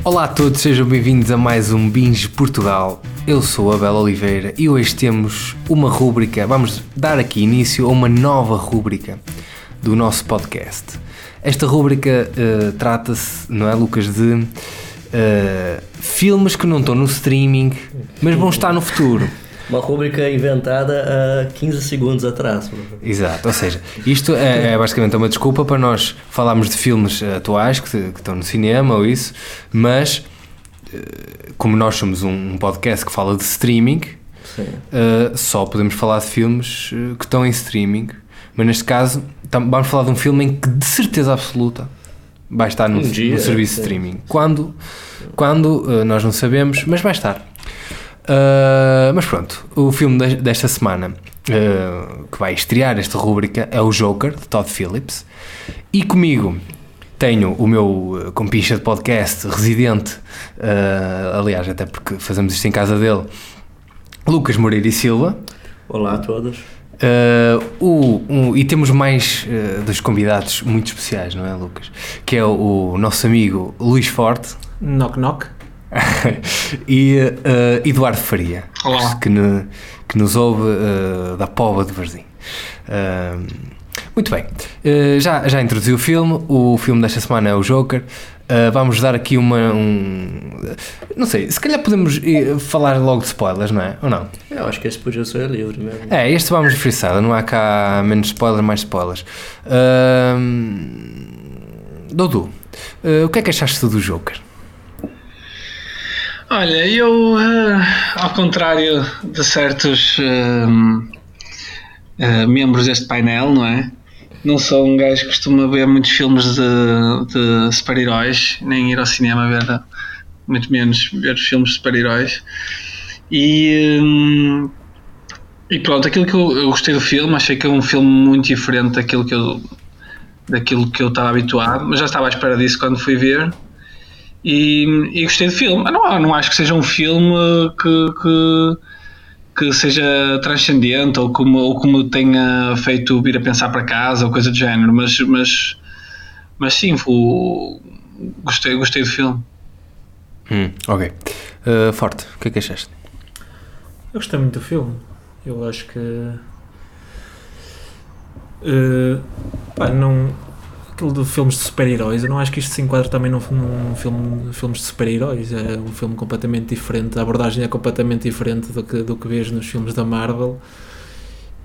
Olá a todos, sejam bem-vindos a mais um Binge Portugal. Eu sou Abel Oliveira e hoje temos uma rúbrica, vamos dar aqui início a uma nova rúbrica do nosso podcast. Esta rúbrica trata-se, não é, Lucas, de filmes que não estão no streaming, mas vão estar no futuro. Uma rúbrica inventada há 15 segundos atrás. Exato, ou seja, isto é basicamente uma desculpa para nós falarmos de filmes atuais que estão no cinema ou isso, mas como nós somos um podcast que fala de streaming, só podemos falar de filmes que estão em streaming, mas neste caso vamos falar de um filme em que de certeza absoluta vai estar no serviço de streaming. Quando nós não sabemos, mas vai estar. Mas pronto, o filme desta semana que vai estrear esta rúbrica é o Joker, de Todd Phillips, e comigo tenho o meu compincha de podcast residente, aliás, até porque fazemos isto em casa dele, Lucas Moreira e Silva. Olá a todos. E temos mais dos convidados muito especiais, não é, Lucas? Que é o nosso amigo Luís Forte. Knock knock. E Eduardo Faria. Olá. Que nos ouve da Póvoa de Varzim. Muito bem, já introduzi o filme desta semana é o Joker. Vamos dar aqui não sei, se calhar podemos falar logo de spoilers, não é? Ou não? Eu acho que este podia ser livre mesmo. Este vamos freestyle, não há cá menos spoilers, mais spoilers. Dudu, o que é que achaste do Joker? Olha, eu, ao contrário de certos membros deste painel, não é? Não sou um gajo que costuma ver muitos filmes de super-heróis, nem ir ao cinema ver, muito menos ver filmes de super-heróis. E pronto, aquilo que eu gostei do filme, achei que é um filme muito diferente daquilo que eu estava habituado, mas já estava à espera disso quando fui ver. E gostei do filme. Não acho que seja um filme que seja transcendente ou como tenha feito vir a pensar para casa ou coisa do género, mas sim, gostei do filme. Ok. Forte, o que é que achaste? Eu gostei muito do filme. Eu acho que aquilo de filmes de super-heróis, eu não acho que isto se enquadra também num filmes de super-heróis. É um filme completamente diferente, a abordagem é completamente diferente do que vês nos filmes da Marvel,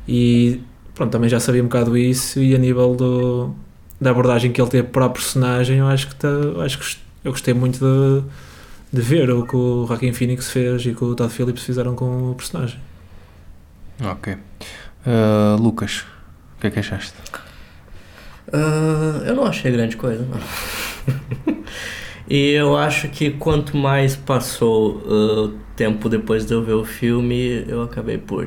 e pronto, também já sabia um bocado isso, e a nível da abordagem que ele teve para a personagem, eu acho que eu gostei muito de ver o que o Joaquin Phoenix fez e o que o Todd Phillips fizeram com o personagem. Ok. Lucas, o que é que achaste? Eu não achei grande coisa, não. E eu acho que quanto mais passou o tempo depois de eu ver o filme, eu acabei por,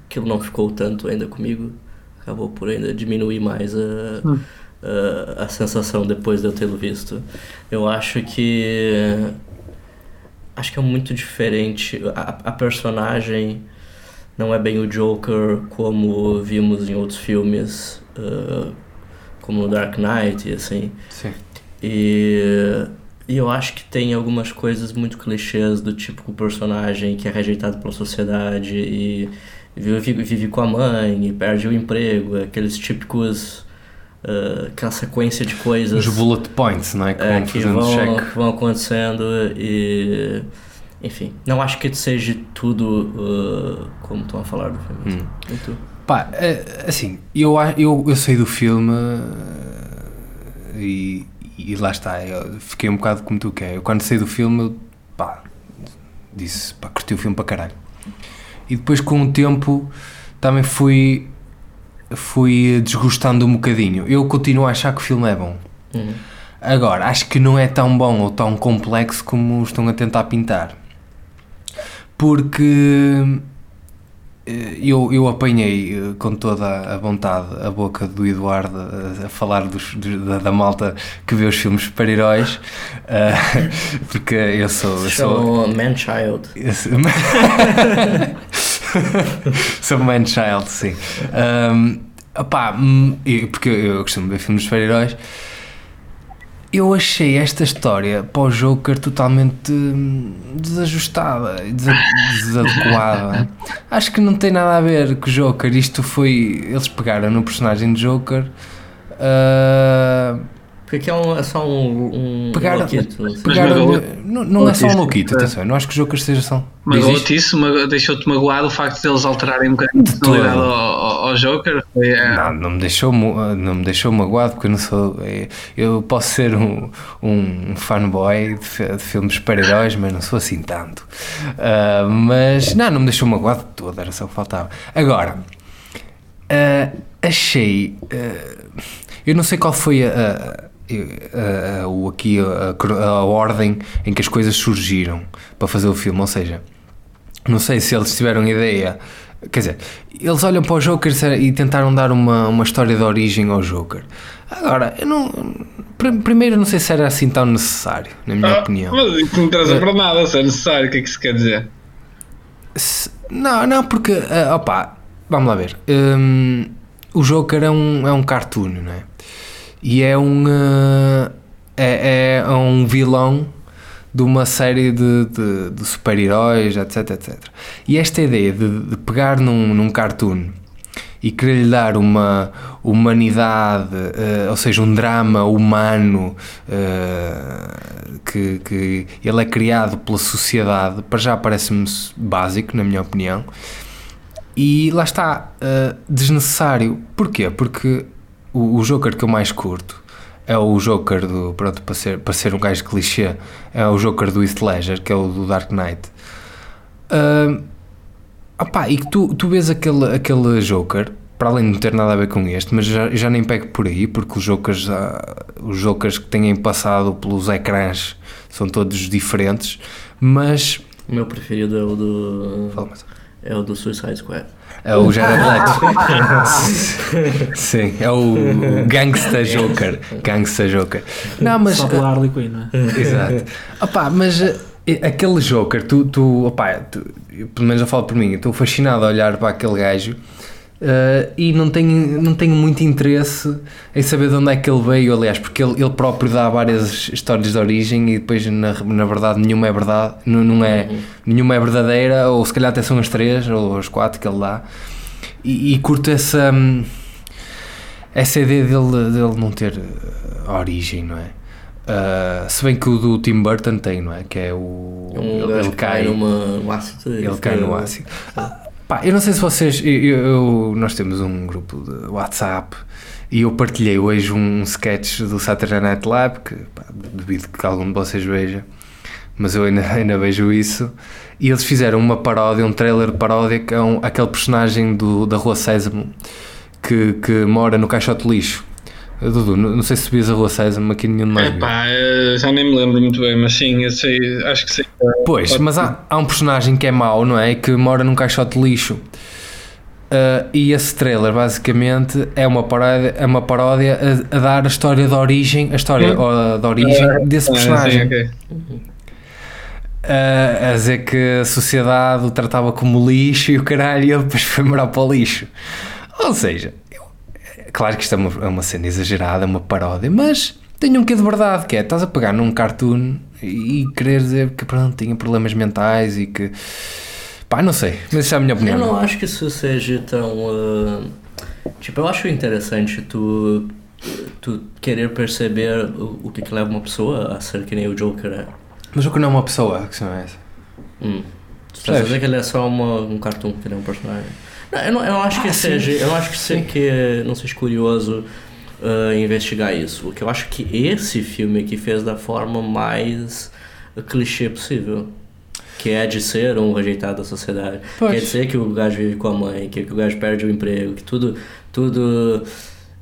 aquilo não ficou tanto ainda comigo, acabou por ainda diminuir mais a sensação depois de eu tê-lo visto. Eu acho que é muito diferente, a personagem não é bem o Joker como vimos em outros filmes, como no Dark Knight, assim. Sim. E eu acho que tem algumas coisas muito clichês do típico personagem que é rejeitado pela sociedade e vive com a mãe e perde o emprego, aqueles típicos, aquela sequência de coisas. Os bullet points, não é? Que vão acontecendo e... Enfim, não acho que seja tudo como estão a falar do filme. Assim, eu saí do filme e lá está, eu fiquei um bocado como tu quer. Eu quando saí do filme, disse, curti o filme para caralho. E depois com o tempo também fui desgostando um bocadinho. Eu continuo a achar que o filme é bom. Agora, acho que não é tão bom ou tão complexo como estão a tentar pintar. Porque eu apanhei com toda a vontade a boca do Eduardo a falar da malta que vê os filmes de super-heróis, porque eu sou Man-child. Sou man-child, sim. Porque eu costumo ver filmes de super-heróis. Eu achei esta história para o Joker totalmente desajustada, desadequada. Acho que não tem nada a ver com o Joker. Isto foi... Eles pegaram no personagem de Joker... Porque é só um loquito. Não é só um loquito, atenção. Eu não acho que o Joker seja só... Magoou-te isso? Deixou-te magoado o facto de eles alterarem um bocadinho de personalidade ao Joker? Não me deixou magoado, porque eu não sou... Eu posso ser um fanboy de filmes de super-heróis, mas não sou assim tanto. Mas não me deixou magoado de todo, era só o que faltava. Agora, achei... eu não sei qual foi a ordem em que as coisas surgiram para fazer o filme, ou seja, não sei se eles tiveram ideia, quer dizer, eles olham para o Joker e tentaram dar uma história de origem ao Joker. Agora, primeiro não sei se era assim tão necessário, na minha opinião. Mas isso não traz para nada, se é necessário, o que é que se quer dizer? Não, porque, vamos lá ver, o Joker é um cartoon, não é? E é um vilão de uma série de super-heróis, etc. E esta ideia de pegar num cartoon e querer lhe dar uma humanidade, ou seja, um drama humano, que ele é criado pela sociedade, para já parece-me básico, na minha opinião. E lá está, desnecessário. Porquê? Porque o Joker que eu mais curto é o Joker para ser um gajo clichê, é o Joker do Heath Ledger, que é o do Dark Knight. E que tu vês aquele Joker, para além de não ter nada a ver com este, mas já nem pego por aí, porque os Jokers que têm passado pelos ecrãs são todos diferentes, mas... O meu preferido é o do... É o do Suicide Squad. É o Jared Leto. Sim, é o Gangsta Joker. Não, mas... Só pela Harley Quinn, não é? Exato. Mas aquele Joker, pelo menos eu falo por mim, estou fascinado a olhar para aquele gajo, e não tenho muito interesse em saber de onde é que ele veio, aliás, porque ele próprio dá várias histórias de origem e depois na verdade nenhuma é verdade, nenhuma é verdadeira, ou se calhar até são as 3 ou as 4 que ele dá, e curto essa ideia dele não ter origem, não é? Se bem que o do Tim Burton tem, não é? Que é ele cai no ácido. Ele cai no ácido. Eu não sei se vocês... nós temos um grupo de WhatsApp e eu partilhei hoje um sketch do Saturday Night Live, que duvido que algum de vocês veja, mas eu ainda vejo isso, e eles fizeram uma paródia, um trailer de paródia, que é aquele personagem da Rua Sésamo que mora no caixote de lixo. Dudu, não sei se vias a Rua Sésamo, aqui nenhum de nós viu. Já nem me lembro muito bem, mas sim, eu sei, acho que sei. Pois, mas há um personagem que é mau, não é? Que mora num caixote de lixo. E esse trailer, basicamente, é uma paródia a dar a história de origem, desse personagem. Sim, okay. A dizer que a sociedade o tratava como lixo e o caralho, e ele depois foi morar para o lixo. Ou seja... Claro que isto é uma cena exagerada, uma paródia, mas tem um quê de verdade, que é, estás a pegar num cartoon e querer dizer que pronto, tinha problemas mentais e que... não sei, mas isso é a minha opinião. Eu não acho que isso seja tão... eu acho interessante tu querer perceber o que leva uma pessoa a ser que nem o Joker é. Mas o Joker não é uma pessoa, a questão é essa. Tu estás a dizer que ele é só um cartoon, que ele é um personagem? Eu não acho que seja. Eu não acho que não seja curioso investigar isso. O que eu acho que esse filme aqui fez da forma mais clichê possível, que é de ser um rejeitado da sociedade. Pois. Quer dizer que o gajo vive com a mãe, que o gajo perde o emprego, que tudo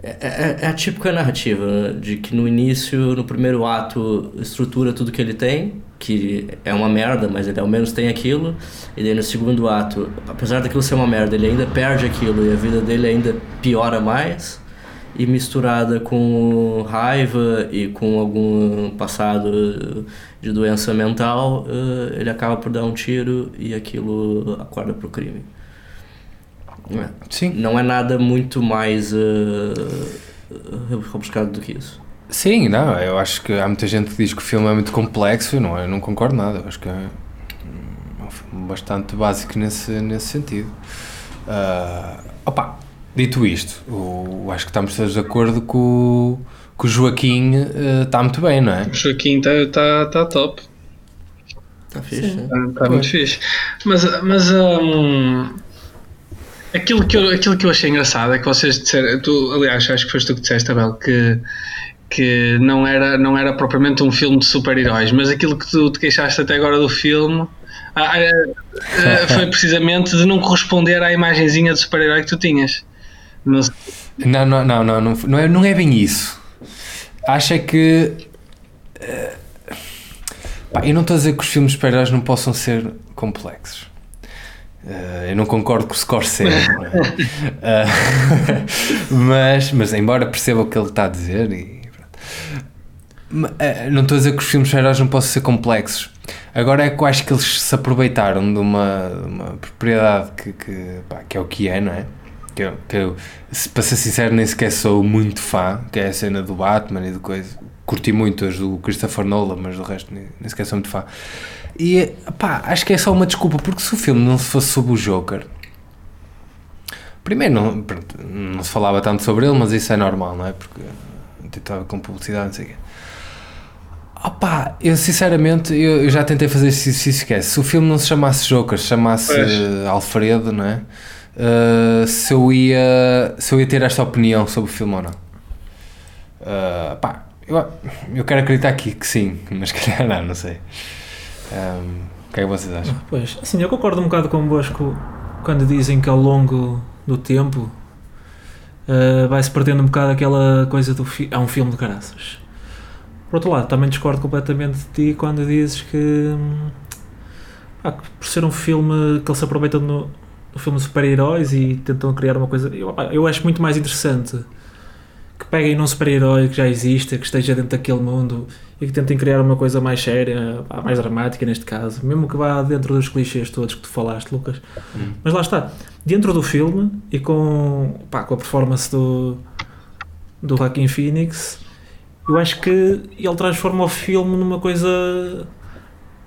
é a típica narrativa, né? De que no início, no primeiro ato, estrutura tudo que ele tem, que é uma merda, mas ele ao menos tem aquilo, e daí no segundo ato, apesar daquilo ser uma merda, ele ainda perde aquilo e a vida dele ainda piora mais, e misturada com raiva e com algum passado de doença mental, ele acaba por dar um tiro e aquilo acorda pro crime. Sim. Não é nada muito mais rebuscado do que isso. Sim, não, eu acho que há muita gente que diz que o filme é muito complexo, eu não concordo nada, eu acho que é um filme bastante básico nesse sentido. Dito isto, acho que estamos todos de acordo que o Joaquim está muito bem, não é? O Joaquim está top. Está fixe. Está muito fixe. Mas aquilo que eu achei engraçado é que vocês disseram, aliás, acho que foste tu que disseste, Abel, que não era propriamente um filme de super-heróis, mas aquilo que tu te queixaste até agora do filme foi precisamente de não corresponder à imagenzinha de super-herói que tu tinhas. Não é bem isso. Acho é que eu não estou a dizer que os filmes de super-heróis não possam ser complexos. Eu não concordo com o Scorsese, não é? mas embora perceba o que ele está a dizer não estou a dizer que os filmes de super-heróis não possam ser complexos. Agora é que eu acho que eles se aproveitaram de uma propriedade que é o que é, não é? Que eu, para ser sincero, nem sequer sou muito fã, que é a cena do Batman e de coisa. Curti muito as do Christopher Nolan, mas do resto nem sequer sou muito fã. E acho que é só uma desculpa, porque se o filme não fosse sobre o Joker, primeiro não se falava tanto sobre ele, mas isso é normal, não é? Porque estava com publicidade, não sei o quê. Eu sinceramente eu já tentei fazer esse exercício, se o filme não se chamasse Joker, se chamasse Alfredo, não é? Se eu ia ter esta opinião sobre o filme ou não. Eu quero acreditar que sim, mas calhar não sei. O que é que vocês acham? Pois, assim, eu concordo um bocado convosco quando dizem que ao longo do tempo vai-se perdendo um bocado aquela coisa do é um filme de caraças. Por outro lado, também discordo completamente de ti quando dizes que por ser um filme que ele se aproveita no filme de super-heróis e tentam criar uma coisa... Eu acho muito mais interessante que peguem num super-herói que já existe, que esteja dentro daquele mundo e que tentem criar uma coisa mais séria, mais dramática neste caso, mesmo que vá dentro dos clichês todos que tu falaste, Lucas. Mas lá está, dentro do filme e com a performance do Joaquin Phoenix, eu acho que ele transforma o filme numa coisa...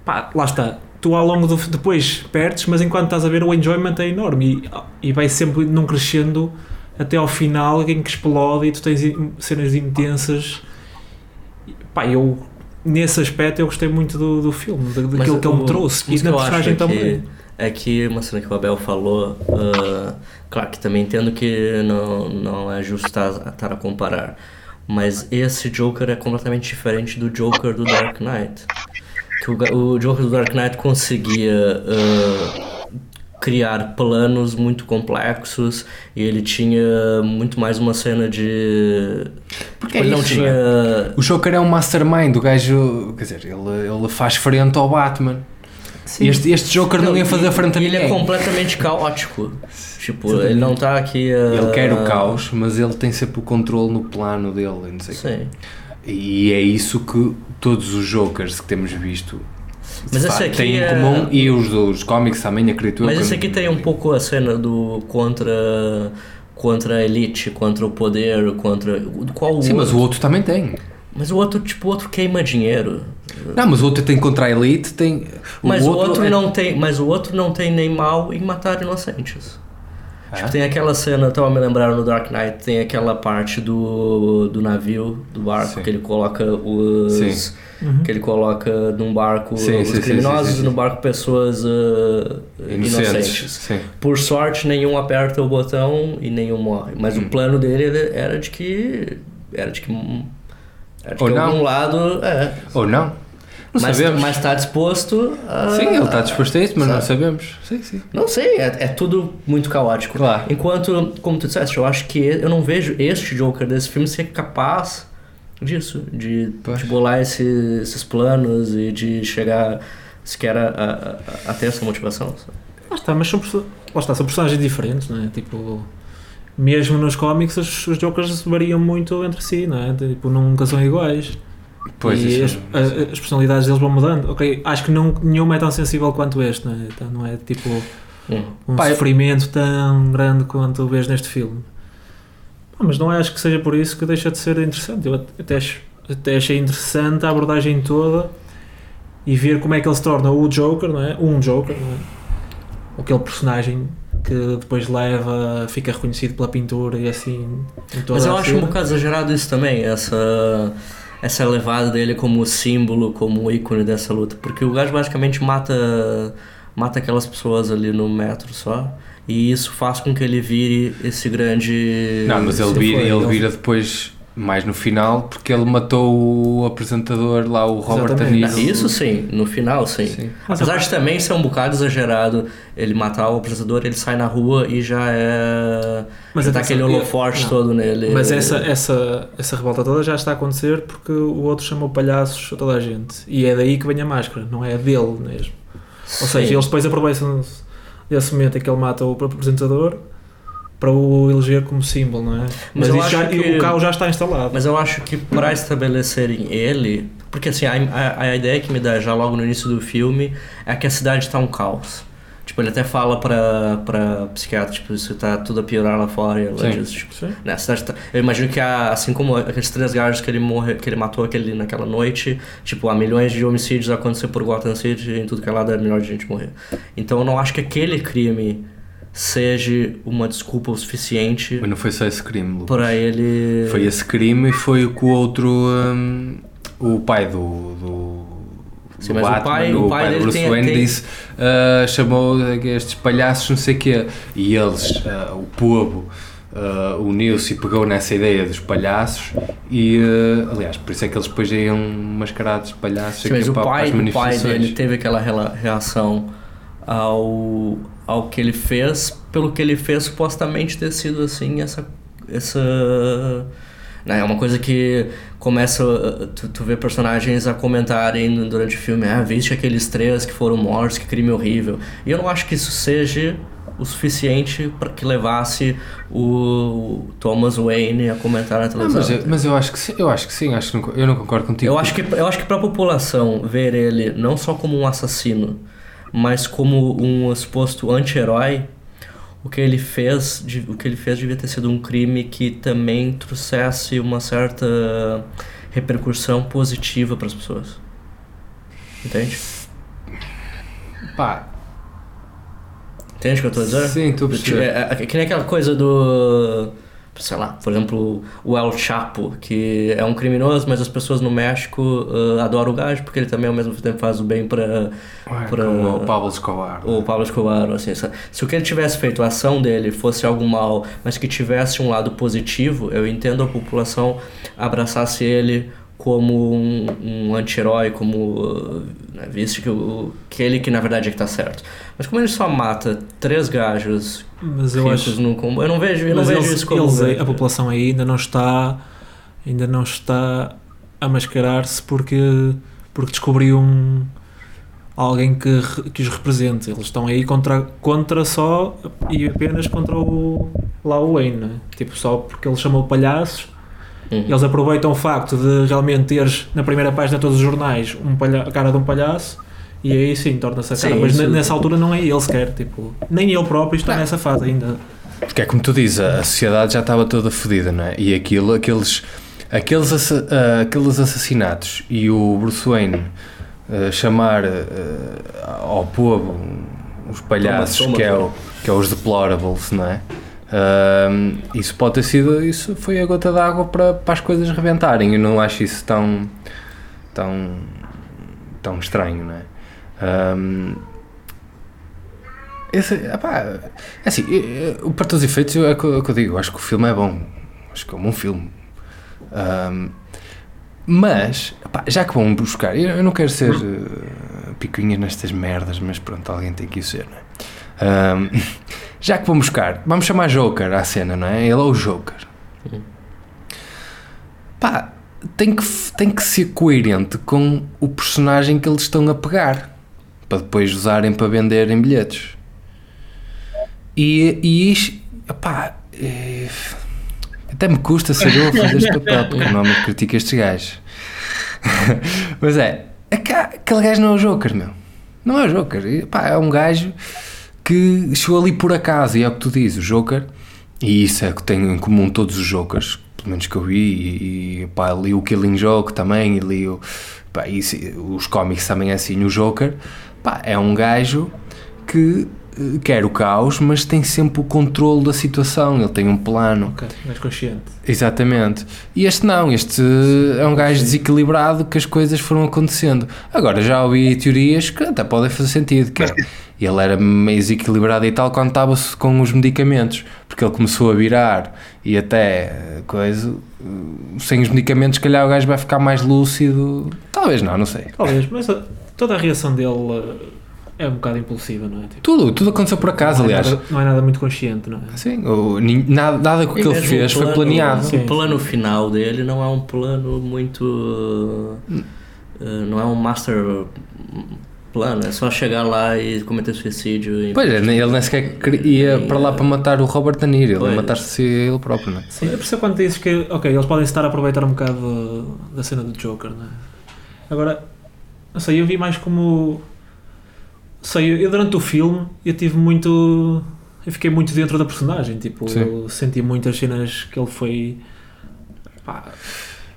lá está. Tu ao longo depois perdes, mas enquanto estás a ver o enjoyment é enorme e vai sempre num crescendo até ao final em que explode e tu tens cenas intensas. Eu nesse aspecto eu gostei muito do filme, daquilo que ele me trouxe e da personagem também. É que uma cena que o Abel falou, claro que também entendo que não é justo estar a comparar, mas esse Joker é completamente diferente do Joker do Dark Knight. Que o Joker do Dark Knight conseguia criar planos muito complexos e ele tinha muito mais uma cena de... Porque ele não tinha... O Joker é um mastermind, o gajo, quer dizer, ele faz frente ao Batman. Sim. Este Joker não ia fazer frente a ninguém. Ele é completamente caótico. Tipo, ele não está aqui... Ele quer o caos, mas ele tem sempre o controle no plano dele, não sei. Sim. E é isso que todos os Jokers que temos visto têm em comum, e os dos cómics também, acredito. Mas esse aqui tem um pouco a cena do contra a elite, contra o poder, contra... Sim, mas o outro também tem. Mas o outro queima dinheiro. Não, mas o outro tem contra a elite, tem... Mas o outro não tem nem mal em matar inocentes. Tipo, tem aquela cena, estava a me lembrar no Dark Knight, tem aquela parte do navio, do barco, sim, que ele coloca os... Que ele coloca num barco os criminosos, no barco pessoas inocentes. Sim. Por sorte, nenhum aperta o botão e nenhum morre. Mas o plano dele era de que algum lado... Ou não. Não sabemos. Mas está disposto a... Sim, ele está disposto a isso, mas não sabemos. Sim. Não sei, é tudo muito caótico. Claro. Enquanto, como tu disseste, eu acho que eu não vejo este Joker desse filme ser capaz disso, de bolar esses planos e de chegar sequer a ter essa motivação. Lá está, mas são personagens diferentes, não é? Tipo, mesmo nos cómics os Jokers variam muito entre si, não é? Tipo, nunca são iguais. Pois, e as personalidades deles vão mudando. Ok, acho que nenhuma é tão sensível quanto este, não é? Então, não é tipo um Pá, sofrimento tão grande quanto vês neste filme. Mas não acho que seja por isso que deixa de ser interessante. Eu até achei interessante a abordagem toda e ver como é que ele se torna o Joker, não é? Um Joker, não é? Aquele personagem que depois fica reconhecido pela pintura e assim em toda Mas eu a acho cena. um bocado exagerado isso também, essa levada dele como símbolo, como ícone dessa luta, porque o gajo basicamente mata aquelas pessoas ali no metro só, e isso faz com que ele vire esse grande... Não, mas ele vira depois, mais no final, porque ele matou o apresentador lá, o Robert De Exatamente. Niro. Isso sim, no final sim. Apesar de também ser um bocado exagerado ele matar o apresentador, ele sai na rua e já é... Mas já tá atenção, aquele holoforte todo nele. Mas essa revolta toda já está a acontecer porque o outro chamou palhaços a toda a gente. E é daí que vem a máscara, não é dele mesmo. Ou seja, eles depois aproveitam desse momento em que ele mata o apresentador para o eleger como símbolo, não é? Mas eu acho que o caos já está instalado. Mas eu acho que para estabelecerem ele... Porque assim, a ideia que me dá já logo no início do filme é que a cidade está um caos. Tipo, ele até fala pra psiquiatra, tipo, isso tá tudo a piorar lá fora. E ela diz, tipo, né, a cidade tá... Eu imagino que assim como aqueles 3 gajos que ele matou naquela noite, tipo, há milhões de homicídios a acontecer por Gotham City e em tudo que é lado é melhor de gente morrer. Então eu não acho que aquele crime seja uma desculpa o suficiente... Mas não foi só esse crime, Lucas. Para ele... Foi esse crime e foi o que o outro... o pai do Sim, mas Batman, o pai do dele Bruce Wayne disse, chamou estes palhaços não sei o quê, e eles, o povo uniu-se e pegou nessa ideia dos palhaços e aliás, por isso é que eles depois iam mascarados de palhaços. Sim, mas o para as pai dele teve aquela reação ao que ele fez, pelo que ele fez supostamente ter sido assim, essa né, é uma coisa que começa, tu vê personagens a comentarem durante o filme, viste aqueles 3 que foram mortos, que crime horrível. E eu não acho que isso seja o suficiente para que levasse o Thomas Wayne a comentar na televisão. Mas eu acho que sim, eu não concordo contigo. Eu acho que para a população ver ele não só como um assassino, mas como um suposto anti-herói, o que ele fez devia ter sido um crime que também trouxesse uma certa repercussão positiva para as pessoas. Entende? Pá. Entende o que eu estou a dizer? Sim, estou a perceber. É que nem aquela coisa do... Sei lá, por exemplo, o El Chapo, que é um criminoso, mas as pessoas no México adoram o gajo, porque ele também ao mesmo tempo faz o bem para como o Pablo Escobar. O Pablo Escobar, assim, se o que ele tivesse feito, a ação dele fosse algo mal, mas que tivesse um lado positivo, eu entendo a população abraçasse ele como um anti-herói, como viste que ele que na verdade é que tá certo. Mas como ele só mata 3 gajos ricos num combo, eu não vejo isso como... A população ainda não está a mascarar-se porque descobriu alguém que os represente. Eles estão aí contra só e apenas contra o Wayne, não é? Tipo, só porque ele chamou palhaços. Eles aproveitam o facto de realmente teres na primeira página de todos os jornais a cara de um palhaço e aí sim torna-se a cara, mas nessa altura não é ele sequer, tipo, nem ele próprio está nessa fase ainda. Porque é como tu dizes, a sociedade já estava toda fodida, não é? E aqueles assassinatos e o Bruce Wayne chamar ao povo os palhaços que é os deplorables, não é? Isso pode ter sido, isso foi a gota d'água para as coisas rebentarem. Eu não acho isso tão estranho, não é? Assim, para todos os efeitos é o que eu digo, acho que o filme é bom, acho que é um bom filme, mas já que vão buscar, eu não quero ser picuinha nestas merdas, mas pronto, alguém tem que o ser, não é? Já que vão buscar, vamos chamar Joker à cena, não é? Ele é o Joker. Tem que ser coerente com o personagem que eles estão a pegar para depois usarem para venderem bilhetes. E isto, até me custa ser eu a fazer este papel, porque normalmente critico estes gajos. Mas aquele gajo não é o Joker, meu. Não é o Joker. É um gajo que chegou ali por acaso, e é o que tu dizes, o Joker, e isso é o que tem em comum todos os Jokers, pelo menos que eu vi, e pá, li o Killing Joke também, e li pá, os cómics também é assim, o Joker, pá, é um gajo que quer o caos, mas tem sempre o controle da situação, ele tem um plano. Ok, mais consciente. Exatamente. E este não, este é um gajo desequilibrado que as coisas foram acontecendo. Agora, já ouvi teorias que até podem fazer sentido, que é, ele era meio desequilibrado e tal quando estava com os medicamentos, porque ele começou a virar e até coisa, sem os medicamentos, se calhar o gajo vai ficar mais lúcido. Talvez não sei. Talvez, mas toda a reação dele é um bocado impulsiva, não é? Tipo, Tudo aconteceu por acaso, aliás. Não é nada muito consciente, não é? Sim, nada que ele fez foi planeado. O plano final dele não é um plano muito... não é um master plano, é só chegar lá e cometer suicídio. Pois é, ele nem sequer ia para lá para matar o Robert De Niro, ele ia matar-se ele próprio, não é? Sim, é por isso quando dizes que, ok, eles podem estar a aproveitar um bocado da cena do Joker, não é? Agora, não sei, eu vi mais como... Sei, eu durante o filme eu fiquei muito dentro da personagem, tipo, sim. Eu senti muitas cenas que ele foi, pá,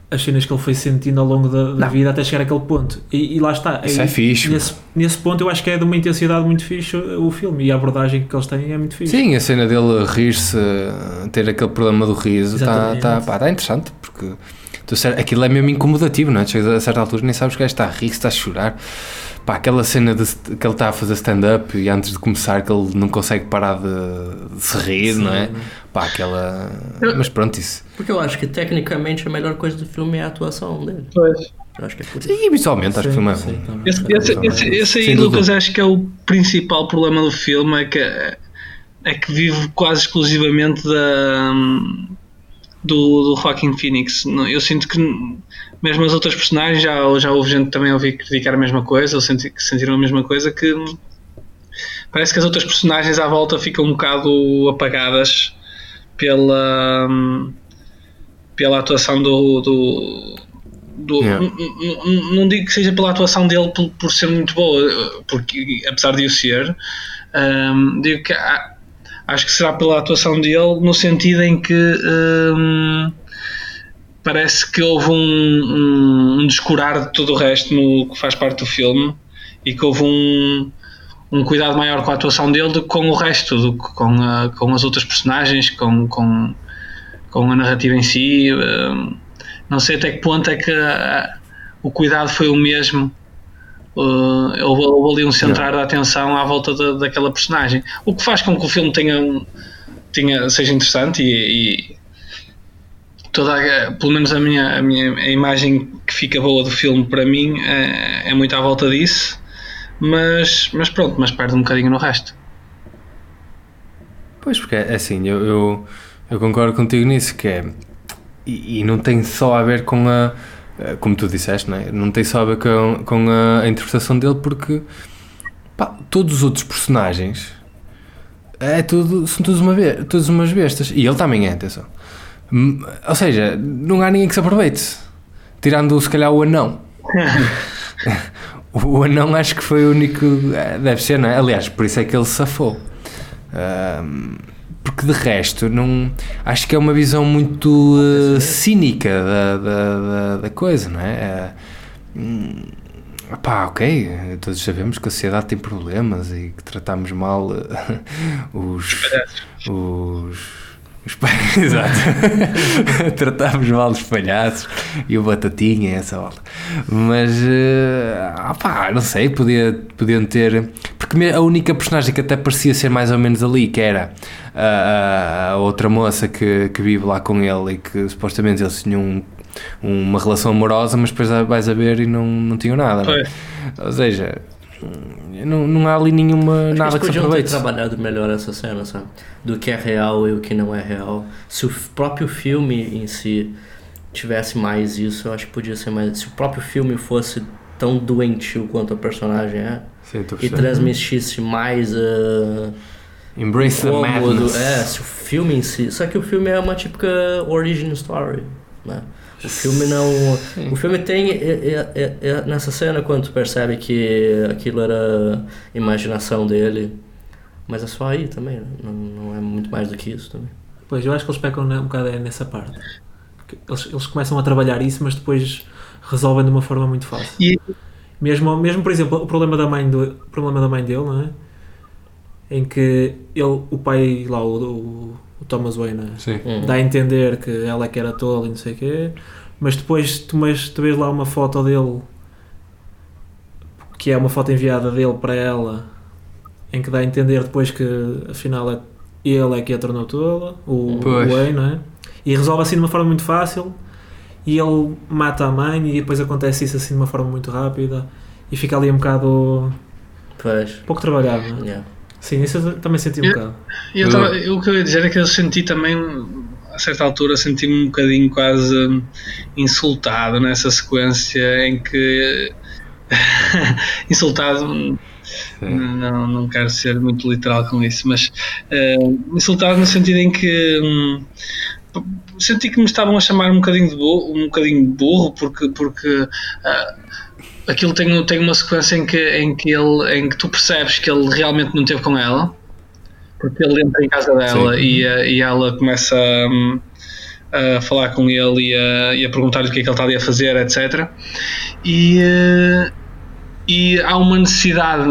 as cenas que ele foi sentindo ao longo da vida até chegar àquele ponto, e lá está. Isso é fixe. Nesse ponto eu acho que é de uma intensidade muito fixe o filme, e a abordagem que eles têm é muito fixe. Sim, a cena dele rir-se, ter aquele problema do riso, está interessante, porque aquilo é mesmo incomodativo, não é? Chegas a certa altura nem sabes que está a rir, está a chorar. Pá, aquela cena que ele está a fazer stand-up e antes de começar que ele não consegue parar de se rir, sim, não é? Pá, aquela... Mas pronto, isso... Porque eu acho que tecnicamente a melhor coisa do filme é a atuação dele. Pois. Eu acho que é por isso. Sim, visualmente acho que o filme é bom. Esse aí, Lucas, acho que é o principal problema do filme, é que vive quase exclusivamente do Joaquin Phoenix. Eu sinto que mesmo as outras personagens, já houve gente também a ouvir criticar a mesma coisa, ou sentiram a mesma coisa, que parece que as outras personagens à volta ficam um bocado apagadas pela atuação do yeah. Não digo que seja pela atuação dele por ser muito boa, porque apesar de o ser, digo que acho que será pela atuação dele, no sentido em que parece que houve um descurar de todo o resto no que faz parte do filme, e que houve um cuidado maior com a atuação dele do que com o resto, com as outras personagens, com a narrativa em si. Não sei até que ponto é que o cuidado foi o mesmo. Houve ali um centrar da atenção à volta daquela personagem, o que faz com que o filme seja interessante e pelo menos a imagem que fica boa do filme para mim é muito à volta disso, mas pronto, mas perde um bocadinho no resto. Pois, porque é assim, eu concordo contigo nisso, que é, e não tem só a ver com a, como tu disseste, não é? Não tem só a ver com a interpretação dele, porque pá, todos os outros personagens são todos umas bestas, e ele também é, atenção. Ou seja, não há ninguém que se aproveite, tirando se calhar o anão. O anão acho que foi o único, deve ser, não é? Aliás, por isso é que ele se safou, porque de resto não, acho que é uma visão muito cínica da coisa, não é? Pá, ok, todos sabemos que a sociedade tem problemas e que tratamos mal exato. Tratámos mal os palhaços e o Batatinha e essa bola. Mas pá, não sei, podiam ter, porque a única personagem que até parecia ser mais ou menos ali, que era a outra moça que vive lá com ele e que supostamente eles tinham uma relação amorosa, mas depois vais a ver e não tinham nada, não é? Ou seja, não há ali nada que se aproveite. Ter trabalhado melhor essa cena, sabe? Do que é real e o que não é real. Se o próprio filme em si tivesse mais isso, eu acho que podia ser mais. Se o próprio filme fosse tão doentio quanto a personagem é, sim, e transmitisse mais Embrace the madness. Se o filme em si. Só que o filme é uma típica origin story, né? O filme não... Sim. O filme tem... nessa cena, quando tu percebe que aquilo era imaginação dele, Mas é só aí também, né? Não é muito mais do que isso também. Pois, eu acho que eles pecam um bocado nessa parte. Porque eles começam a trabalhar isso, mas depois resolvem de uma forma muito fácil. E Mesmo, por exemplo, o problema da mãe dele, não é? Em que o pai lá, o Thomas Wayne, Sim. dá a entender que ela é que era tola e não sei o quê, mas depois tu vês lá uma foto dele, que é uma foto enviada dele para ela, em que dá a entender depois que afinal ele é que a tornou tola, o Pois. Wayne, não é? E resolve assim de uma forma muito fácil, e ele mata a mãe e depois acontece isso assim de uma forma muito rápida e fica ali um bocado Pois. pouco trabalhado, não é? Yeah. Sim, isso eu também senti um bocado. o que eu ia dizer é que eu senti também, a certa altura, senti-me um bocadinho quase insultado nessa sequência em que. Insultado, não quero ser muito literal com isso, mas insultado no sentido em que senti que me estavam a chamar um bocadinho de burro, porque aquilo tem uma sequência em que tu percebes que ele realmente não esteve com ela, porque ele entra em casa dela e ela começa a falar com ele e a perguntar-lhe o que é que ele está ali a fazer, etc. E há uma necessidade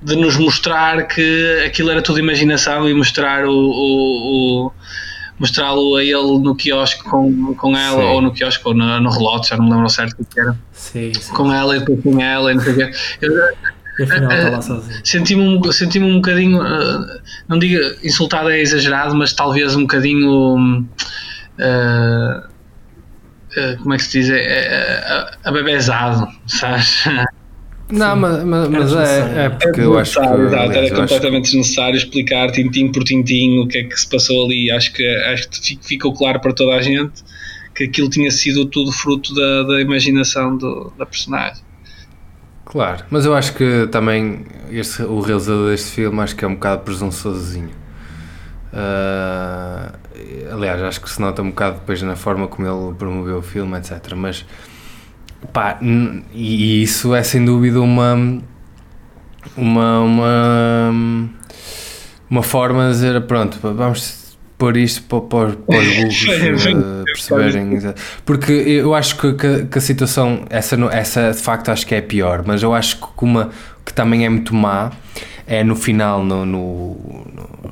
de nos mostrar que aquilo era tudo imaginação e mostrá-lo a ele no quiosque com ela, ou no quiosque ou no relote, já não me lembro certo o que era. Sim. Com ela e depois com ela e não sei o quê. E afinal está lá sozinho. Senti-me um bocadinho, não digo insultado é exagerado, mas talvez um bocadinho, como é que se diz, abebezado, sabes? Não, mas é porque eu acho que Exato, era aliás, completamente desnecessário explicar tintim por tintim o que é que se passou ali. Acho que ficou claro para toda a gente que aquilo tinha sido tudo fruto da imaginação da personagem. Claro, mas eu acho que também o realizador deste filme acho que é um bocado presunçosozinho. Aliás, acho que se nota um bocado depois na forma como ele promoveu o filme, etc. Mas pá, e isso é sem dúvida uma forma de dizer, pronto, vamos pôr isto para os burros perceberem, porque eu acho que a situação, essa de facto acho que é pior, mas eu acho que também é muito má, é no final, no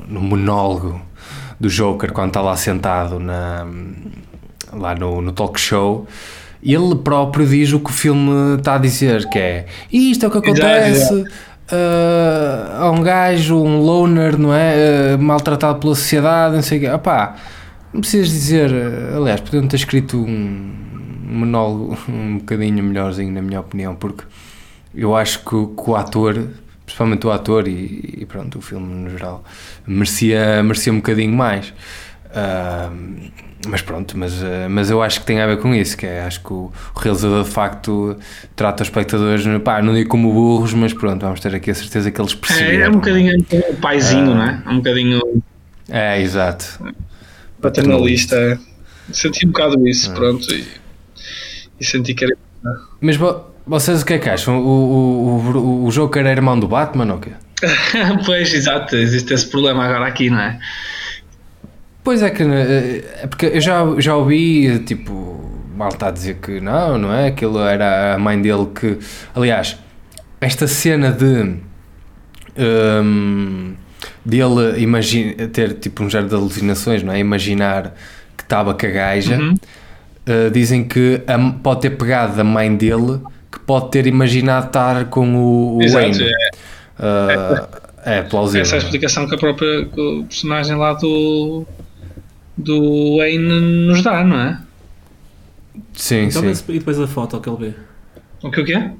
monólogo do Joker, quando está lá sentado lá no talk show. Ele próprio diz o que o filme está a dizer, que é isto é o que acontece a um gajo, um loner, não é? Maltratado pela sociedade, não sei o quê. Opá, não precisas dizer, aliás, podiam ter escrito um monólogo um bocadinho melhorzinho, na minha opinião, porque eu acho que o ator, principalmente o ator e pronto, o filme no geral, merecia um bocadinho mais. Mas pronto, mas eu acho que tem a ver com isso, que é, acho que o realizador de facto trata os espectadores, pá, não digo como burros, mas pronto, vamos ter aqui a certeza que eles perceberam. É um bocadinho o paizinho, não é? Um bocadinho exato, paternalista. Senti um bocado isso, pronto, e senti que era. Mas vocês o que é que acham? O Joker é irmão do Batman ou quê? Pois, exato, existe esse problema agora aqui, não é? Pois é que é porque eu já ouvi, tipo, mal está a dizer que não é? Aquilo era a mãe dele que... Aliás, esta cena dele ter tipo um género de alucinações, não é? Imaginar que estava com a gaja, dizem que pode ter pegado a mãe dele, que pode ter imaginado estar com o Exato, Wayne. É plausível. Essa é a explicação que o personagem lá do Wayne nos dá, não é? Sim, então, sim. E depois a foto que ele vê? O quê?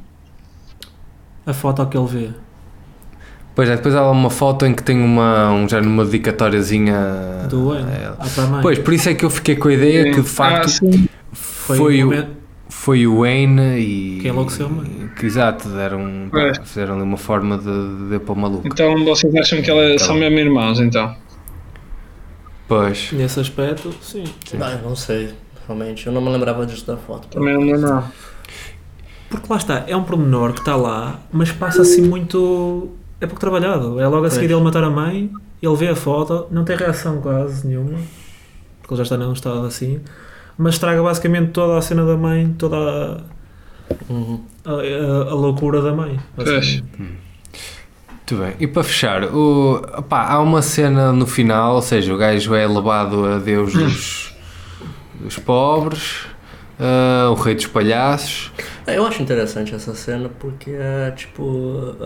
A foto que ele vê. Pois é, depois há uma foto em que tem uma dedicatóriazinha Do Wayne, para a mãe. Pois, por isso é que eu fiquei com a ideia que de facto foi o Wayne e... Que enlouqueceu, mãe. Que exato, fizeram ali uma forma de para o maluco. Então vocês acham que são mesmo irmãos, então? Pois. Nesse aspecto, sim. Não sei, realmente, eu não me lembrava disso da foto. Também não me lembro. Porque lá está, é um pormenor que está lá, mas passa assim muito é pouco trabalhado. É logo a seguir ele matar a mãe, ele vê a foto, não tem reação quase nenhuma, porque ele já está num estado assim, mas estraga basicamente toda a cena da mãe, toda a loucura da mãe. Pois. Muito bem. E para fechar, há uma cena no final, ou seja, o gajo é levado a Deus dos pobres, o rei dos palhaços. Eu acho interessante essa cena porque é tipo...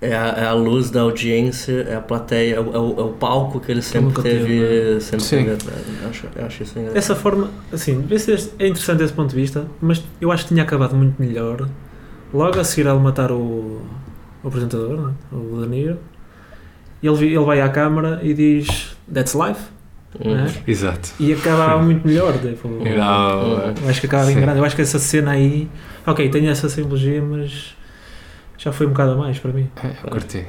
É a luz da audiência, é a plateia, é o palco que ele sempre teve. Sempre teve atrás. Eu acho isso engraçado. Essa forma, assim, é interessante desse ponto de vista, mas eu acho que tinha acabado muito melhor. Logo a seguir ele matar o apresentador, não é? O De Niro, ele vai à câmara e diz That's life. Não é? Exato. E acabava muito melhor. Tipo, eu acho que acabava em grande. Eu acho que essa cena aí, ok, tem essa simbologia, mas já foi um bocado a mais para mim. Eu curti.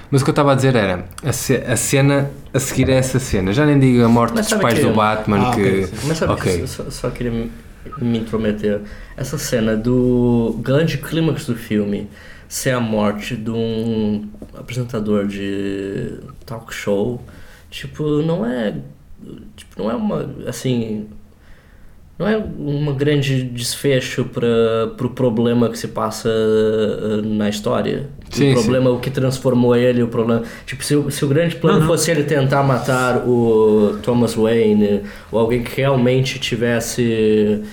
Mas o que eu estava a dizer era a cena a seguir a essa cena. Já nem digo a morte dos pais do Batman. Mas sabe que só queria me intrometer. Essa cena do grande clímax do filme ser a morte de um apresentador de talk show, não é uma, assim, não é um grande desfecho para o problema que se passa na história. Sim, o problema, o que transformou ele, o problema... se o grande plano fosse ele tentar matar o Thomas Wayne, ou alguém que realmente tivesse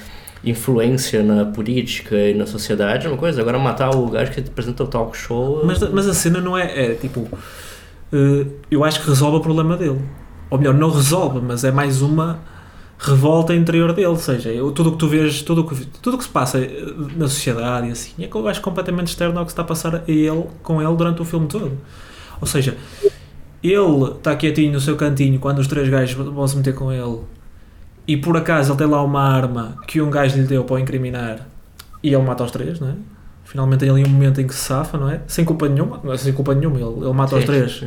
influência na política e na sociedade, é uma coisa. Agora matar o gajo que apresenta o talk show... Mas a cena não é tipo... eu acho que resolve o problema dele. Ou melhor, não resolve, mas é mais uma revolta interior dele. Ou seja, tudo o que tu vês, tudo o que se passa na sociedade e assim, é que eu acho completamente externo ao que se está a passar com ele durante o filme todo. Ou seja, ele está quietinho no seu cantinho quando os três gajos vão se meter com ele e por acaso ele tem lá uma arma que um gajo lhe deu para o incriminar e ele mata os três, não é? Finalmente tem ali um momento em que se safa, não é? Sem culpa nenhuma, ele mata os três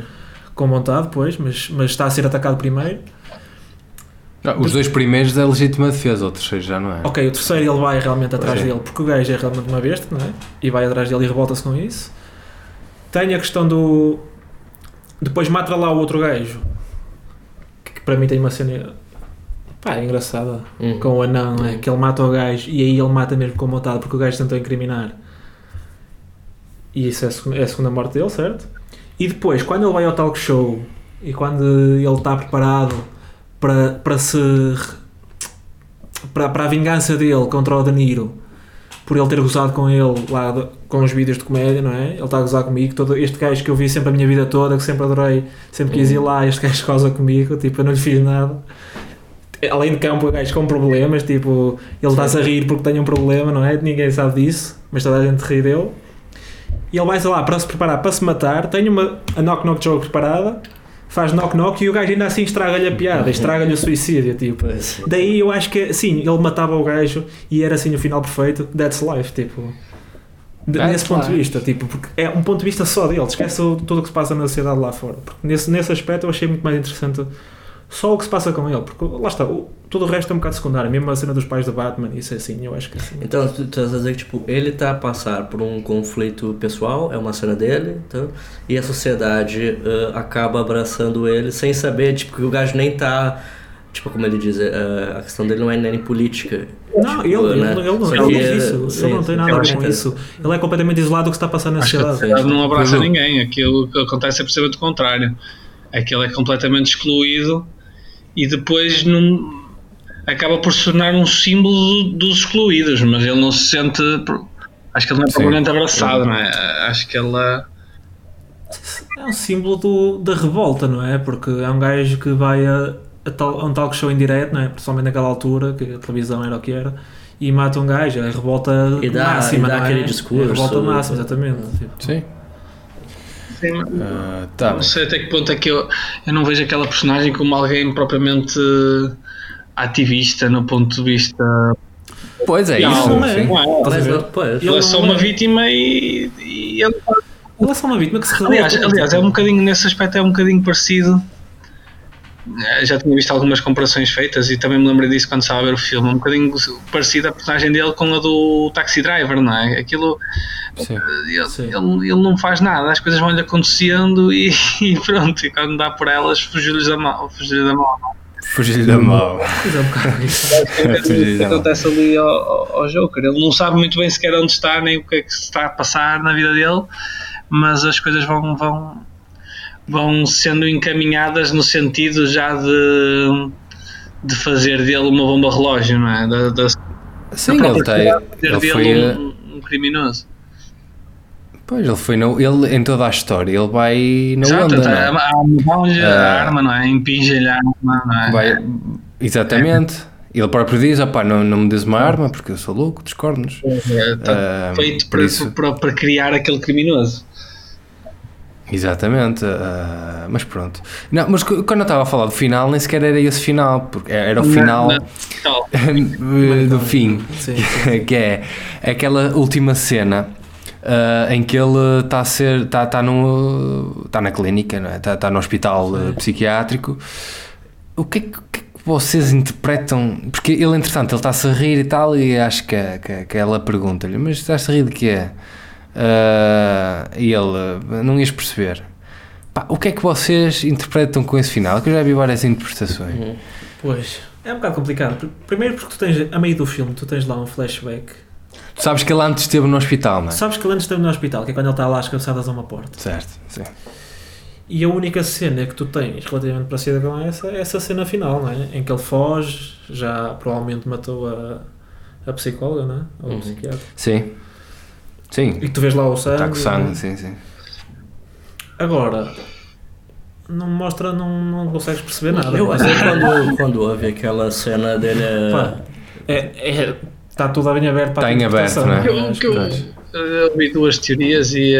com vontade, pois, mas está a ser atacado primeiro. Os dois primeiros é legítima defesa, o terceiro já não é. Ok, o terceiro ele vai realmente atrás dele, porque o gajo é realmente uma besta, não é? E vai atrás dele e revolta-se com isso. Tem a questão do... Depois mata lá o outro gajo, que para mim tem uma cena engraçada, com o anão, não é? Que ele mata o gajo e aí ele mata mesmo com vontade, porque o gajo tentou incriminar. E isso é a segunda morte dele, certo? E depois, quando ele vai ao talk show e quando ele está preparado para a vingança dele contra o De Niro, por ele ter gozado com ele lá com os vídeos de comédia, não é? Ele está a gozar comigo, todo este gajo que eu vi sempre a minha vida toda, que sempre adorei, sempre quis ir lá, este gajo goza comigo, eu não lhe fiz nada. Além de que é um gajo com problemas, ele está-se a rir porque tem um problema, não é? Ninguém sabe disso, mas toda a gente ri dele. E ele vai lá para se preparar para se matar, tem a knock-knock joke preparada, faz knock-knock e o gajo ainda assim estraga-lhe a piada, estraga-lhe o suicídio, Daí eu acho que, sim, ele matava o gajo e era assim o final perfeito, that's life, nesse ponto de vista, porque é um ponto de vista só dele, esquece tudo o que se passa na sociedade lá fora. Porque nesse aspecto eu achei muito mais interessante só o que se passa com ele, porque lá está, tudo o resto é um bocado secundário, mesmo a cena dos pais do Batman, isso é assim, eu acho que assim. Então, tu estás a dizer que ele está a passar por um conflito pessoal, é uma cena dele, então, e a sociedade acaba abraçando ele sem saber, que o gajo nem está, como ele diz, a questão dele não é nem política. Não, ele não tem nada a ver com isso. Ele é completamente isolado do que está a passar na sociedade. Ele não abraça ninguém, aquilo que acontece é precisamente o contrário. É que ele é completamente excluído e depois acaba por se tornar um símbolo dos excluídos, mas ele não se sente... Acho que ele não é propriamente abraçado, não é? Acho que ele é um símbolo da revolta, não é? Porque é um gajo que vai a um talk show em direto, não é? Principalmente naquela altura, que a televisão era o que era, e mata um gajo, é a revolta máxima, não é? Aquele discurso. É a revolta máxima, exatamente. Sim. Não sei até que ponto é que eu não vejo aquela personagem como alguém propriamente ativista no ponto de vista. Pois é, isso não é. Ele é só uma vítima e ele é só uma vítima que se revolta. Aliás, é um bocadinho, nesse aspecto é um bocadinho parecido já tinha visto algumas comparações feitas e também me lembrei disso quando estava a ver o filme, um bocadinho parecida a personagem dele com a do Taxi Driver, não é? Aquilo, Sim. ele não faz nada, as coisas vão-lhe acontecendo e pronto, e quando dá por elas fugiu-lhe da mão. Fugir da mão. Mas é um bocado isso. O que acontece ali ao Joker, ele não sabe muito bem sequer onde está, nem o que é que se está a passar na vida dele, mas as coisas vão sendo encaminhadas no sentido já de fazer dele uma bomba relógio, não é? Sim, ele foi um criminoso. Pois, ele em toda a história, ele vai na Exato, onda, não é? a arma, não é? Impinge-lhe a arma, não é? Exatamente. Ele próprio diz, opá, não me des uma arma porque eu sou louco dos cornos. Está feito para criar aquele criminoso. Exatamente, mas pronto. Não, mas quando eu estava a falar do final, nem sequer era esse final, porque era o final do fim, Sim. que é aquela última cena em que ele está na clínica, não é? Está no hospital psiquiátrico. O que é que vocês interpretam? Porque ele, entretanto, ele está-se a rir e tal, e acho que ela pergunta-lhe, mas estás a rir de quê? E ele, não ias perceber. Pá, o que é que vocês interpretam com esse final? Que eu já vi várias interpretações. Pois, é um bocado complicado. Primeiro porque tu tens, a meio do filme, tu tens lá um flashback. Tu sabes que ele antes esteve no hospital, não é? Sabes que ele antes esteve no hospital, que é quando ele está lá às cabeçadas a uma porta. Certo, sim. E a única cena que tu tens relativamente parecida com essa é essa cena final, não é? Em que ele foge, já provavelmente matou a psicóloga, não é? Ou o psiquiatra. Sim. Sim. E tu vês lá o sangue. Está com sangue, não é? sim. Agora, não mostra, não consegues perceber nada. Eu acho que quando houve aquela cena dele. Pá, está tudo bem aberto para Está em aberto, não é? Eu ouvi duas teorias e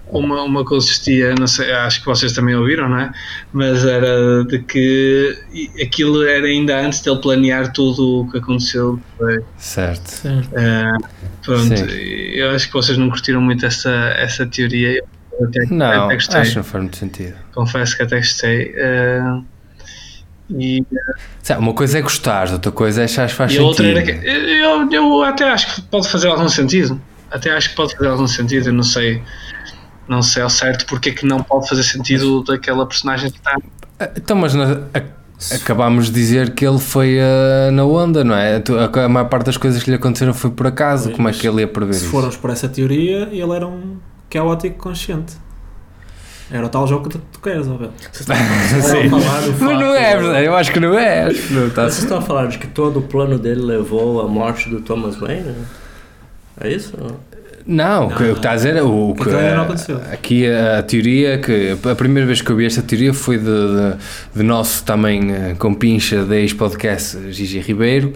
uma consistia, não sei, acho que vocês também ouviram, não é? Mas era de que aquilo era ainda antes dele planear tudo o que aconteceu. Certo. Sim. Pronto, Sim. eu acho que vocês não curtiram muito essa teoria. Eu até gostei. Acho que não faz muito sentido. Confesso que até gostei. Uma coisa é gostar, outra coisa é achar que faz E a sentido. outra era que eu até acho que pode fazer algum sentido. Eu não sei ao certo porque é que não pode fazer sentido daquela personagem que está. Então, mas acabámos de dizer que ele foi na onda, não é? A maior parte das coisas que lhe aconteceram foi por acaso. Como é que ele ia prever Se isso? formos por essa teoria, ele era um caótico consciente. Era o tal jogo que tu queres, Abel. Sim. Mas não é verdade, eu acho que não é. Vocês estão a falar de que todo o plano dele levou à morte do Thomas Wayne? É isso? Não, o que está a dizer o que não aconteceu. aqui a teoria, que a primeira vez que eu vi esta teoria foi de nosso também compincha da ex-podcast Gigi Ribeiro,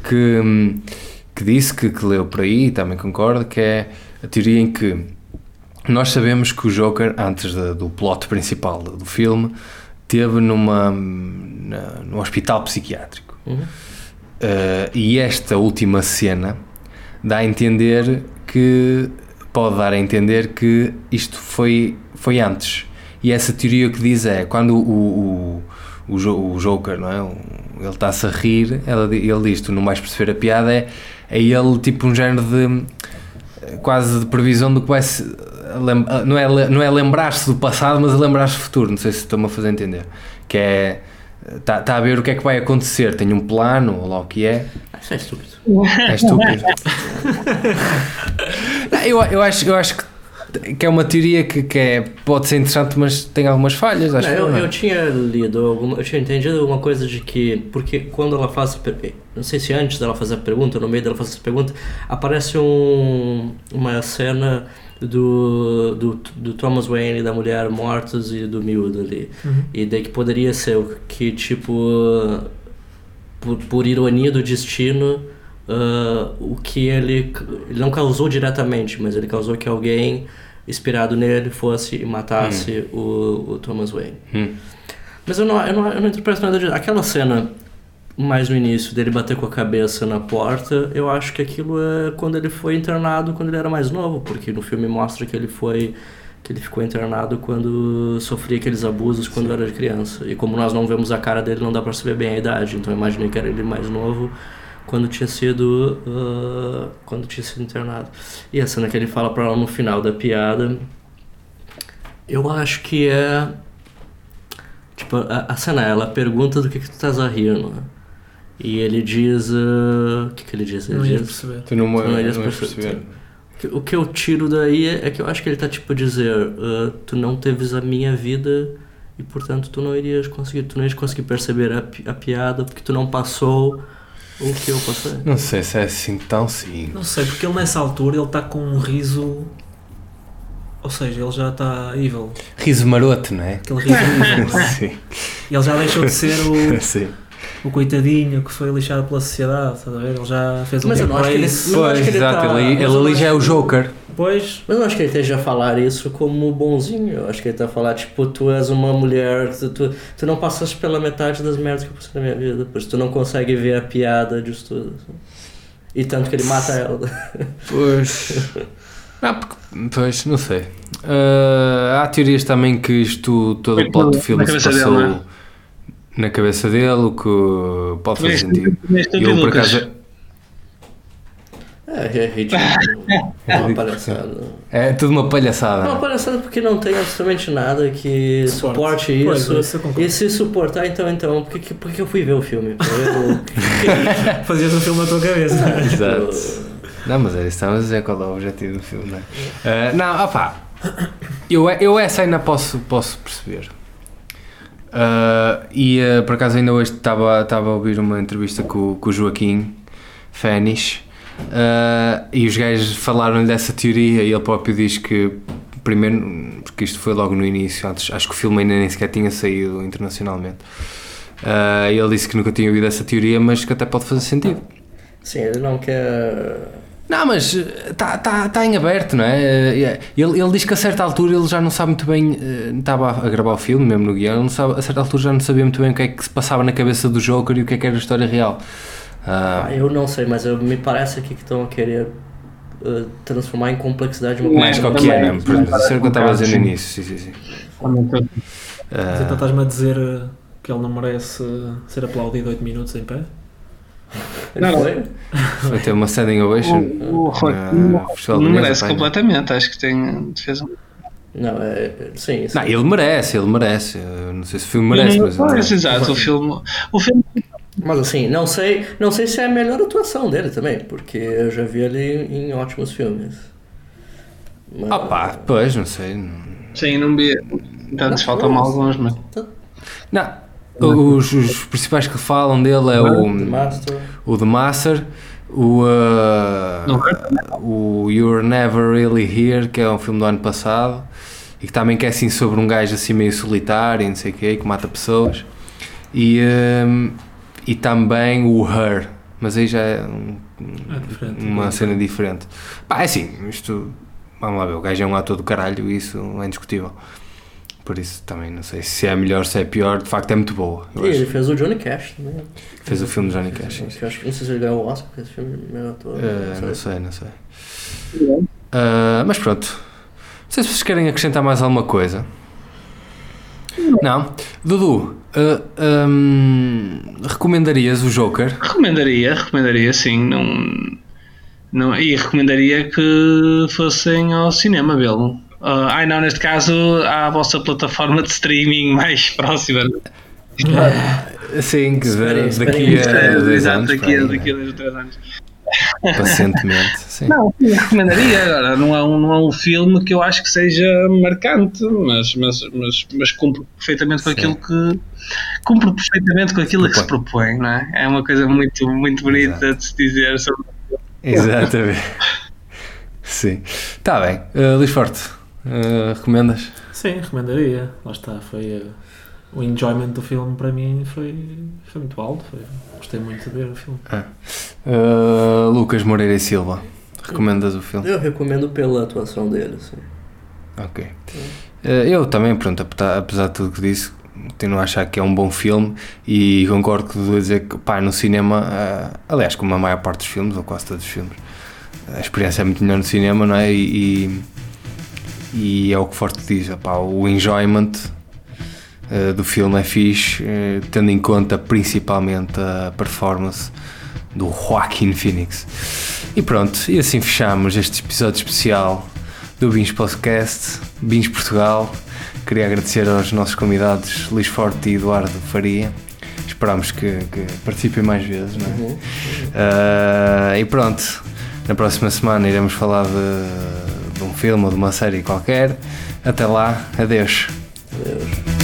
que disse que leu por aí e também concorda, que é a teoria em que nós sabemos que o Joker, antes do plot principal do filme, esteve no hospital psiquiátrico. E esta última cena dá a entender pode dar a entender que isto foi antes. E essa teoria que diz é quando o Joker, não é? Ele está-se a rir, ele diz, tu não vais perceber a piada, é ele tipo um género de quase de previsão do que vai se não é lembrar-se do passado, mas é lembrar-se do futuro. Não sei se estou-me a fazer entender, que é está a ver o que é que vai acontecer, tem um plano ou lá o que é. Isso é estúpido. É estúpido. Eu acho que é uma teoria que pode ser interessante, mas tem algumas falhas. Eu tinha lido, eu tinha entendido alguma coisa de que, porque quando ela faz, não sei se antes dela fazer a pergunta, no meio dela fazer essa pergunta, aparece uma cena do Thomas Wayne e da mulher mortos e do miúdo ali. E daí que poderia ser o que, tipo, por ironia do destino, o que ele não causou diretamente, mas ele causou que alguém inspirado nele fosse e matasse o Thomas Wayne. Mas eu não interpreto nada disso. Aquela cena mais no início dele bater com a cabeça na porta, eu acho que aquilo é quando ele foi internado, quando ele era mais novo, porque no filme mostra que ele foi que ele ficou internado quando sofria aqueles abusos quando era criança. E como nós não vemos a cara dele, não dá pra saber bem a idade. Então eu imaginei que era ele mais novo quando tinha sido internado. E a cena que ele fala pra ela no final da piada, eu acho que é... Tipo, a cena, ela pergunta do que tu estás a rir, né? E ele diz... O que ele diz? Ele Não ia diz, perceber. Tu não ias ias perceber. perceber. O que eu tiro daí é que eu acho que ele tá tipo a dizer, tu não teves a minha vida e portanto tu não ias conseguir perceber a piada porque tu não passou o que eu passei. Não sei se é assim tão sim. Não sei, porque ele nessa altura ele está com um riso. Ou seja, ele já está evil. Riso maroto, não é? Aquele riso evil. Não é? Sim. E ele já deixou de ser Sim. o coitadinho que foi lixado pela sociedade, estás a ver? Ele já fez um Mas eu não acho que ele- race. Mas eu acho Pois, que ele exato, tá- ele mas eu ali acho já é o que- Joker. Depois, Mas eu não acho que ele esteja a falar isso como bonzinho. Eu acho que ele tá a falar, tipo, tu és uma mulher, tu não passaste pela metade das merdas que eu passei na minha vida, pois tu não consegue ver a piada disso tudo. Assim. E tanto que ele mata ela. Pois. Pois, não sei. Há teorias também que isto, todo o plot do filme se cabeça dele, passou não é? na cabeça dele, o que pode fazer sentido. Neste Eu, por acaso, É ridículo. É uma palhaçada. é tudo uma palhaçada. É uma palhaçada porque não tem absolutamente nada que suporte Pois, isso. isso eu concordo. E se suportar, então, por que eu fui ver o filme? fazias um filme na tua cabeça. Exato. Não, mas era isso, estamos a dizer qual é o objetivo do filme, não é? Não, opá, eu essa ainda posso perceber. Por acaso ainda hoje estava a ouvir uma entrevista com o Joaquim Fénix, e os gajos falaram-lhe dessa teoria e ele próprio diz que, primeiro, porque isto foi logo no início, antes, acho que o filme ainda nem sequer tinha saído internacionalmente, ele disse que nunca tinha ouvido essa teoria, mas que até pode fazer sentido. Sim, ele não quer... Não, mas está em aberto, não é? Ele diz que a certa altura ele já não sabe muito bem, estava a gravar o filme, mesmo no guião, a certa altura já não sabia muito bem o que é que se passava na cabeça do Joker e o que é que era a história real. eu não sei, mas me parece aqui que estão a querer transformar em complexidade uma Mais coisa. qualquer, também, não é? Por exemplo, isso era o que eu estava a dizer no início, sim. Mas então estás-me a dizer que ele não merece ser aplaudido 8 minutos em pé? Não, Foi? Vai ter uma standing ovation. O Festival não de Veneza, merece pá, não. completamente, acho que tem defesa. Não, sim. Não, ele merece. Eu não sei se o filme merece, mas ele merece. Exato, o filme Mas assim, não sei se é a melhor atuação dele também, porque eu já vi ele em ótimos filmes. Mas... Opá, pois, não sei. sim, não vi. Tantos faltam-me alguns, mas Não, os principais que falam dele é The Master. o The Master, o You're Never Really Here, que é um filme do ano passado e que também é assim sobre um gajo assim meio solitário e não sei o quê, que mata pessoas, e também o Her, mas aí já é diferente. uma cena diferente. Pá, é assim, isto, vamos lá ver, o gajo é um ator do caralho, isso é indiscutível. Por isso também não sei se é melhor, se é pior, de facto é muito boa. E ele fez o Johnny Cash também. Fez o filme de Johnny Cash, sim. Eu acho que não sei se ele ganhou o Oscar, porque esse filme é melhor ator. Não sei. Mas pronto. Não sei se vocês querem acrescentar mais alguma coisa. Não? Dudu, recomendarias o Joker? recomendaria sim. Não, e recomendaria que fossem ao cinema vê-lo. Não, neste caso à vossa plataforma de streaming mais próxima. Sim, que Esperem, daqui a 2 anos. Daqui a pá, 2 ou 3 anos. Pacientemente, sim. Não, sim, recomendaria. Agora, não é um filme que eu acho que seja marcante, mas cumpre perfeitamente com aquilo que se propõe, não é? É uma coisa muito, muito bonita Exato. de se dizer sobre. Exatamente. Sim. Está bem. Luís Forte, recomendas? Sim, recomendaria. Lá está, foi o enjoyment do filme para mim foi muito alto. Gostei muito de ver o filme. Lucas Moreira e Silva, recomendas o filme? Eu recomendo pela atuação dele, assim. Ok. Eu também, pronto, apesar de tudo que disse, continuo a achar que é um bom filme e concordo com o Dudu a dizer que, pá, no cinema, aliás, como a maior parte dos filmes, ou quase todos os filmes, a experiência é muito melhor no cinema, não é? E e é o que Forte diz, opá, o enjoyment do filme é fixe, tendo em conta principalmente a performance do Joaquin Phoenix. E pronto, e assim fechamos este episódio especial do Bins Podcast, Bins Portugal. Queria agradecer aos nossos convidados Luís Forte e Eduardo Faria. Esperamos que participem mais vezes, não é? E pronto, na próxima semana iremos falar de um filme ou de uma série qualquer. Até lá, adeus. Adeus.